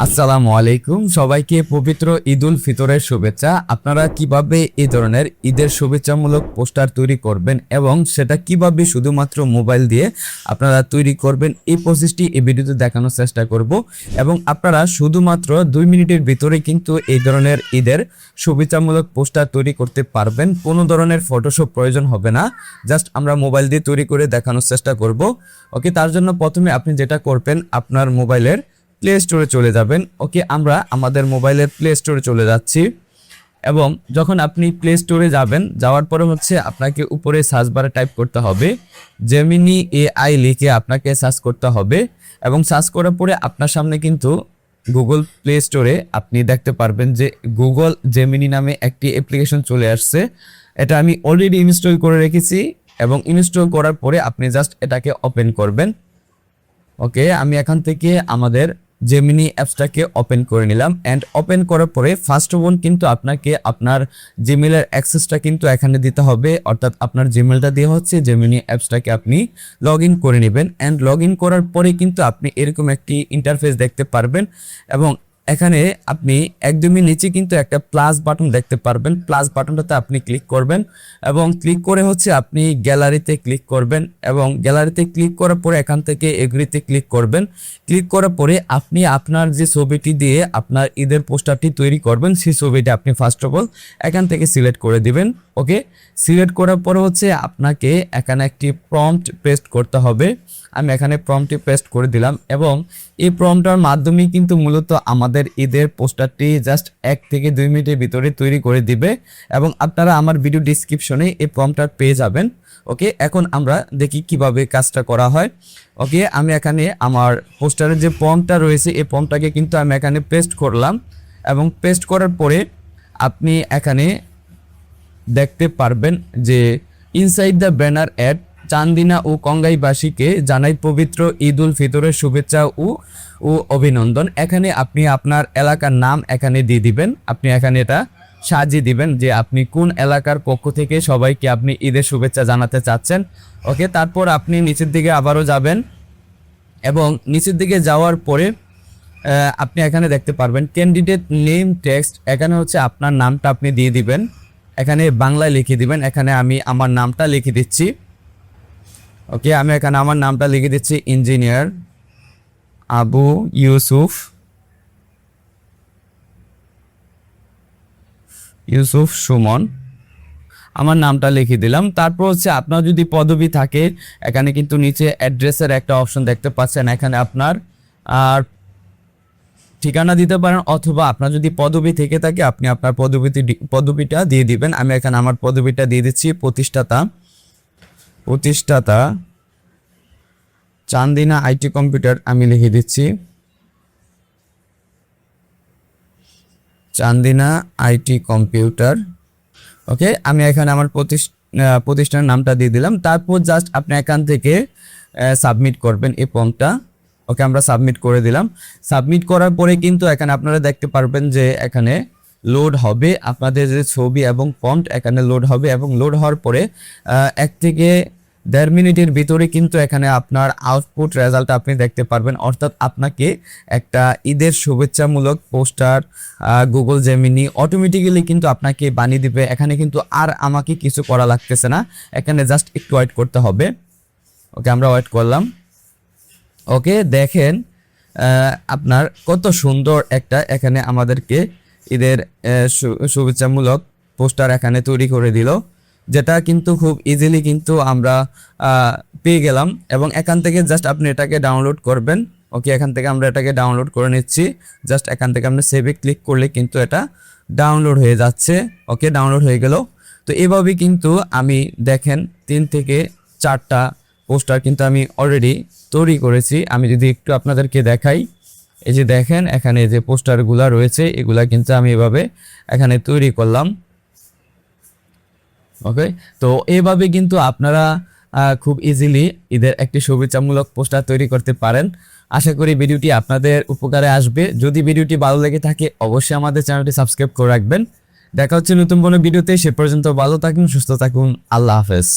আসসালামু আলাইকুম, সবাইকে পবিত্র ঈদ উল ফিতরের শুভেচ্ছা। আপনারা কিভাবে এই ধরনের ঈদের শুভেচ্ছামূলক পোস্টার তৈরি করবেন এবং সেটা কিভাবে শুধুমাত্র মোবাইল দিয়ে আপনারা তৈরি করবেন, এই প্রসেসটি এই ভিডিওতে দেখানোর চেষ্টা করব। এবং আপনারা শুধুমাত্র 2 মিনিটের ভিতরে কিন্তু এই ধরনের ঈদের শুভেচ্ছামূলক পোস্টার তৈরি করতে পারবেন। কোনো ধরনের ফটোশপ প্রয়োজন হবে না, জাস্ট আমরা মোবাইল দিয়ে তৈরি করে দেখানোর চেষ্টা করব। ওকে, তার জন্য প্রথমে আপনি যেটা করবেন, আপনার মোবাইলের প্লে স্টোরে চলে যাবেন। ওকে, আমরা আমাদের মোবাইলের প্লে স্টোরে চলে যাচ্ছি এবং যখন আপনি প্লে স্টোরে যাবেন, যাওয়ার পরে আপনাকে উপরে সার্চ বারে টাইপ করতে হবে জেমিনি এআই লিখে আপনাকে সার্চ করতে হবে এবং সার্চ করার পরে আপনার সামনে কিন্তু গুগল প্লে স্টোরে আপনি দেখতে পারবেন যে গুগল জেমিনি নামে একটি অ্যাপ্লিকেশন চলে আসছে। এটা আমি অলরেডি ইনস্টল করে রেখেছি এবং ইনস্টল করার পরে আপনি জাস্ট এটাকে ওপেন করবেন। ওকে, আমি এখান থেকে আমাদের জেমিনি অ্যাপসটাকে ওপেন করে নিলাম অ্যান্ড ওপেন করার পরে ফার্স্ট অফ অল কিন্তু আপনাকে আপনার জিমেলের অ্যাক্সেসটা কিন্তু এখানে দিতে হবে, অর্থাৎ আপনার জিমেলটা দিয়ে জেমিনি অ্যাপসটাকে আপনি লগ ইন করে নেবেন অ্যান্ড লগ ইন করার পরে কিন্তু আপনি এরকম একটি ইন্টারফেস দেখতে পারবেন এবং এখানে আপনি একদমই নিচে কিন্তু একটা প্লাস বাটন দেখতে পারবেন। প্লাস বাটনটাতে আপনি ক্লিক করবেন এবং ক্লিক করে আপনি গ্যালারিতে ক্লিক করবেন এবং গ্যালারিতে ক্লিক করার পরে এখান থেকে এগ্রিতে ক্লিক করবেন। ক্লিক করার পরে আপনি আপনার যে ছবিটি দিয়ে আপনার ঈদের পোস্টারটি তৈরি করবেন, সেই ছবিটা আপনি ফার্স্ট অফ অল এখান থেকে সিলেক্ট করে দিবেন। ওকে, সিলেক্ট করার পরে আপনাকে এখানে একটি প্রম্পট পেস্ট করতে হবে। আমি এখানে প্রম্পটটি পেস্ট করে দিলাম এবং এই প্রম্পটার মাধ্যমে কিন্তু মূলত আমাদের ঈদের পোস্টারটি জাস্ট 1 থেকে 2 মিনিটের ভিতরে তৈরি করে দিবে এবং আপনারা আমার ভিডিও ডিসক্রিপশনে এই প্রম্পটার পেয়ে যাবেন। ওকে, এখন আমরা দেখি কিভাবে কাজটা করা হয়। ওকে, আমি এখানে আমার পোস্টারের যে প্রম্পটটা রয়েছে এই প্রম্পটটাকে কিন্তু আমি এখানে পেস্ট করলাম এবং পেস্ট করার পরে আপনি এখানে দেখতে পারবেন যে inside the banner ad Chandina ও কঙ্গাইবাসীকে জানাই পবিত্র ঈদ উল ফিতরের শুভেচ্ছা ও অভিনন্দন। এখানে আপনি আপনার এলাকার নাম এখানে দিয়ে দিবেন। আপনি এখানে এটা সাজিয়ে দিবেন যে আপনি কোন এলাকার পক্ষ থেকে সবাইকে আপনি ঈদের শুভেচ্ছা জানাতে চাচ্ছেন। ওকে, তারপর আপনি নিচের দিকে আবারও যাবেন এবং নিচের দিকে যাওয়ার পরে আপনি এখানে দেখতে পারবেন ক্যান্ডিডেট নেম টেক্সট। এখানে আপনার নামটা আপনি দিয়ে দিবেন, এখানে বাংলায় লিখে দিবেন। এখানে আমি আমার নামটা লিখে দিচ্ছি। ওকে, আমি এখানে আমার নামটা লিখে দিচ্ছি ইঞ্জিনিয়ার আবু ইউসুফ সুমন, আমার নামটা লিখে দিলাম। তারপর আপনার যদি পদবি থাকে এখানে কিন্তু নিচে অ্যাড্রেসের একটা অপশন দেখতে পাচ্ছেন, এখানে আপনার আর ঠিকানা দিতে পারেন অথবা আপনার যদি পদবি থেকে থাকে আপনি আপনার পদবিটা দিয়ে দিবেন। আমি এখানে আমার পদবিটা দিয়ে দিচ্ছি প্রতিষ্ঠাতা চান্দিনা আইটি কম্পিউটার, আমি লিখে দিচ্ছি চান্দিনা আইটি কম্পিউটার। ওকে, আমি এখানে আমার প্রতিষ্ঠানের নামটা দিয়ে দিলাম। তারপর জাস্ট আপনি এখান থেকে সাবমিট করবেন এই ফর্মটা। ওকে, আমরা সাবমিট করে দিলাম। সাবমিট করার পরে কিন্তু এখানে আপনারা দেখতে পারবেন যে এখানে লোড হবে আপনাদের যে ছবি এবং ফন্ট এখানে লোড হবে এবং লোড হওয়ার পরে 1 থেকে 1.5 মিনিটের ভিতরে কিন্তু এখানে আপনার আউটপুট রেজাল্ট আপনি দেখতে পারবেন। অর্থাৎ আপনাকে একটা ঈদের শুভেচ্ছামূলক পোস্টার গুগল জেমিনি অটোমেটিক্যালি কিন্তু আপনাকে বানিয়ে দিবে। এখানে কিন্তু আর আমাকে কিছু করা লাগতেছে না, এখানে জাস্ট একটু ওয়েট করতে হবে। ওকে, আমরা ওয়েট করলাম। ওকে, দেখেন আপনার কত সুন্দর একটা এখানে আমাদেরকে ঈদের শুভেচ্ছামূলক পোস্টার এখানে তৈরি করে দিল, যেটা কিন্তু খুব ইজিলি কিন্তু আমরা পেয়ে গেলাম এবং এখান থেকে জাস্ট আপনি এটাকে ডাউনলোড করবেন। ওকে, এখান থেকে আমরা এটাকে ডাউনলোড করে নিচ্ছি। জাস্ট এখান থেকে আপনি সেভে ক্লিক করলে কিন্তু এটা ডাউনলোড হয়ে যাচ্ছে। ওকে, ডাউনলোড হয়ে গেল। তো এভাবে কিন্তু আমি দেখেন 3 থেকে 4টা পোস্টার কিন্তু আমি অলরেডি তৈরি করেছি। আমি যদি একটু আপনাদেরকে দেখাই, এই যে দেখেন এখানে যে পোস্টারগুলো রয়েছে এগুলা কিন্তু আমি এভাবে এখানে তৈরি করলাম। ওকে, তো এইভাবে কিন্তু আপনারা খুব ইজিলি ঈদের একটি শুভেচ্ছামূলক পোস্টার তৈরি করতে পারেন। আশা করি ভিডিওটি আপনাদের উপকারে আসবে। যদি ভিডিওটি ভালো লেগে থাকে অবশ্যই আমাদের চ্যানেলটি সাবস্ক্রাইব করে রাখবেন। দেখা হচ্ছে নতুন কোনো ভিডিওতে, সে পর্যন্ত ভালো থাকুন, সুস্থ থাকুন, আল্লাহ হাফেজ।